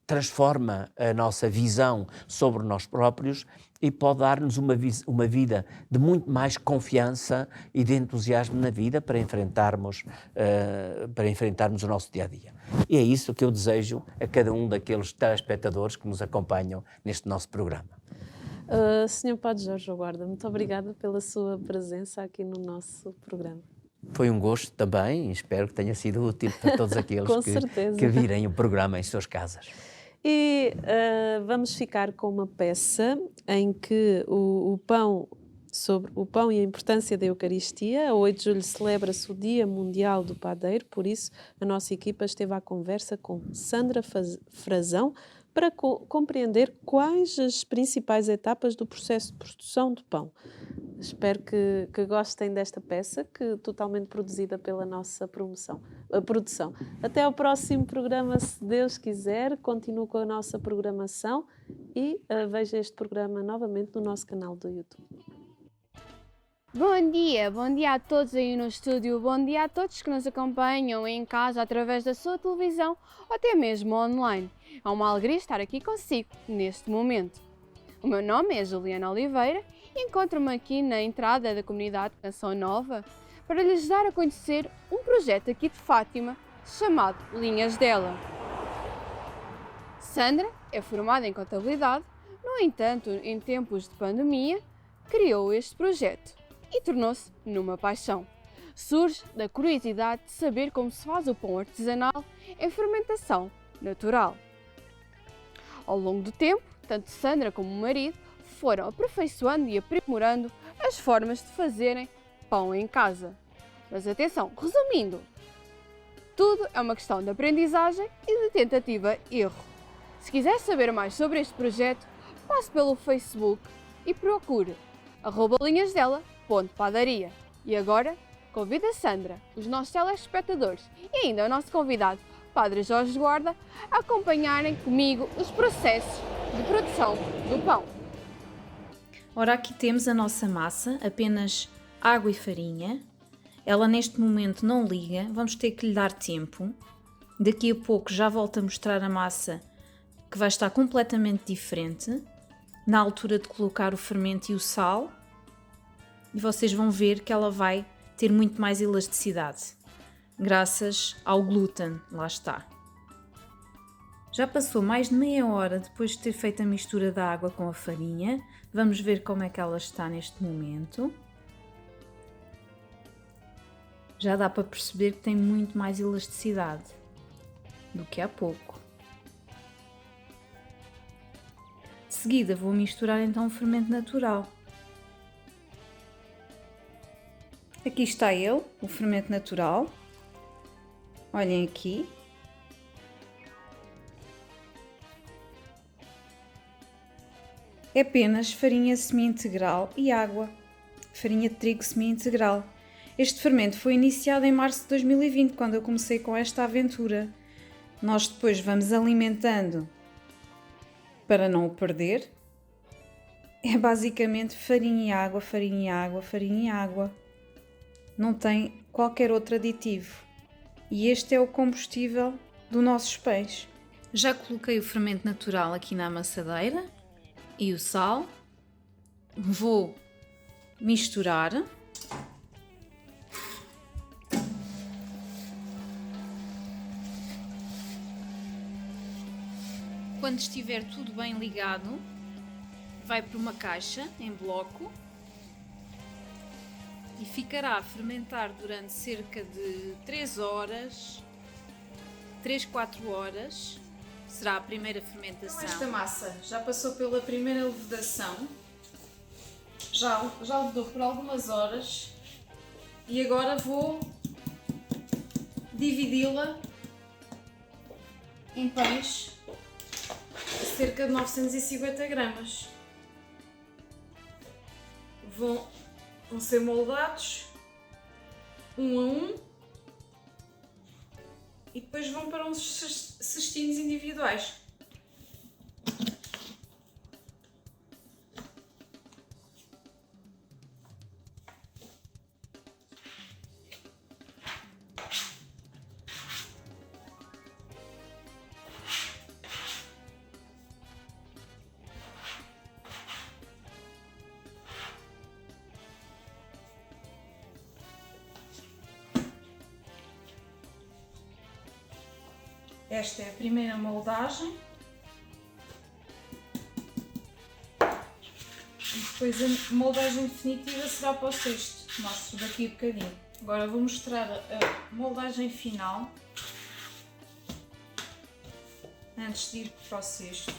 transforma a nossa visão sobre nós próprios e pode dar-nos uma vida de muito mais confiança e de entusiasmo na vida para enfrentarmos o nosso dia-a-dia. E é isso que eu desejo a cada um daqueles telespectadores que nos acompanham neste nosso programa. Sr. Padre Jorge Guarda, muito obrigada pela sua presença aqui no nosso programa. Foi um gosto também, espero que tenha sido útil para todos aqueles que virem o programa em suas casas. E vamos ficar com uma peça em que sobre o pão e a importância da Eucaristia. A 8 de julho celebra-se o Dia Mundial do Padeiro, por isso a nossa equipa esteve à conversa com Sandra Frazão para compreender quais as principais etapas do processo de produção do pão. Espero que gostem desta peça, totalmente produzida pela nossa produção. Até ao próximo programa, se Deus quiser. Continuo com a nossa programação e veja este programa novamente no nosso canal do YouTube. Bom dia a todos aí no estúdio, bom dia a todos que nos acompanham em casa através da sua televisão ou até mesmo online. É uma alegria estar aqui consigo neste momento. O meu nome é Juliana Oliveira e encontro-me aqui na entrada da comunidade Canção Nova para lhes dar a conhecer um projeto aqui de Fátima chamado Linhas dela. Sandra é formada em contabilidade, no entanto, em tempos de pandemia, criou este projeto e tornou-se numa paixão. Surge da curiosidade de saber como se faz o pão artesanal em fermentação natural. Ao longo do tempo, tanto Sandra como o marido foram aperfeiçoando e aprimorando as formas de fazerem pão em casa. Mas atenção, resumindo, tudo é uma questão de aprendizagem e de tentativa e erro. Se quiser saber mais sobre este projeto, passe pelo Facebook e procure @linhasdela.padaria. E agora, convido a Sandra, os nossos telespectadores e ainda o nosso convidado, Padre Jorge Guarda, a acompanharem comigo os processos de produção do pão. Ora, aqui temos a nossa massa, apenas água e farinha. Ela neste momento não liga, vamos ter que lhe dar tempo. Daqui a pouco já volto a mostrar a massa, que vai estar completamente diferente, na altura de colocar o fermento e o sal, e vocês vão ver que ela vai ter muito mais elasticidade, graças ao glúten, lá está. Já passou mais de meia hora depois de ter feito a mistura da água com a farinha. Vamos ver como é que ela está neste momento. Já dá para perceber que tem muito mais elasticidade do que há pouco. De seguida vou misturar então o fermento natural. Aqui está ele, o fermento natural. Olhem aqui. É apenas farinha semi-integral e água. Farinha de trigo semi-integral. Este fermento foi iniciado em março de 2020, quando eu comecei com esta aventura. Nós depois vamos alimentando para não o perder. É basicamente farinha e água, farinha e água, farinha e água. Não tem qualquer outro aditivo. E este é o combustível dos nossos pães. Já coloquei o fermento natural aqui na amassadeira e o sal. Vou misturar. Quando estiver tudo bem ligado, vai para uma caixa em bloco e ficará a fermentar durante cerca de 3 horas, 4 horas. Será a primeira fermentação. Esta massa já passou pela primeira levedação, já levedou por algumas horas e agora vou dividi-la em pães de cerca de 950 gramas. Vão ser moldados um a um e depois vão para uns cestinhos individuais. Esta é a primeira moldagem e depois a moldagem definitiva será para o cesto. Mostro daqui a bocadinho. Agora vou mostrar a moldagem final antes de ir para o cesto.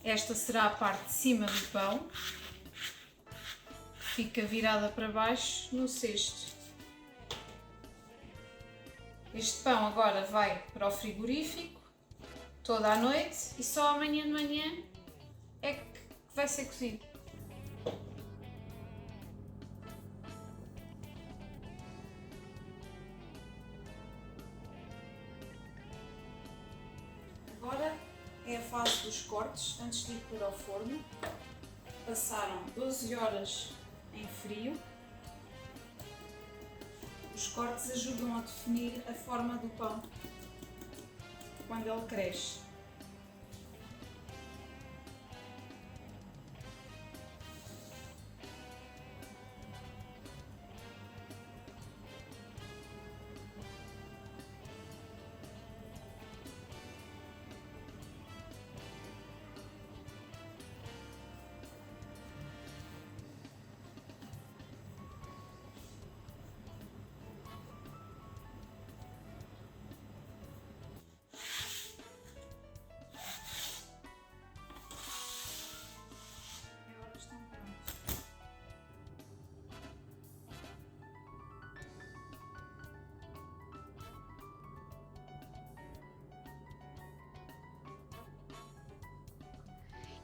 Esta será a parte de cima do pão, que fica virada para baixo no cesto. Este pão agora vai para o frigorífico toda a noite e só amanhã de manhã é que vai ser cozido. Agora é a fase dos cortes antes de ir para o forno. Passaram 12 horas em frio. Os cortes ajudam a definir a forma do pão quando ele cresce.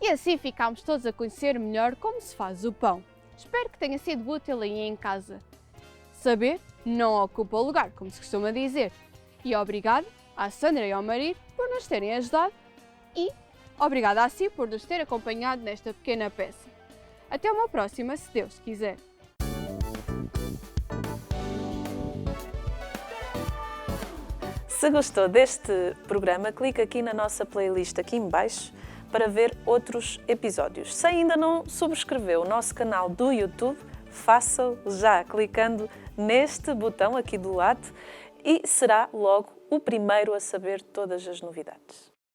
E assim ficámos todos a conhecer melhor como se faz o pão. Espero que tenha sido útil aí em casa. Saber não ocupa o lugar, como se costuma dizer. E obrigado à Sandra e ao marido por nos terem ajudado e obrigada a si por nos ter acompanhado nesta pequena peça. Até uma próxima, se Deus quiser. Se gostou deste programa, clique aqui na nossa playlist aqui em baixo para ver outros episódios. Se ainda não subscreveu o nosso canal do YouTube, faça-o já clicando neste botão aqui do lado e será logo o primeiro a saber todas as novidades.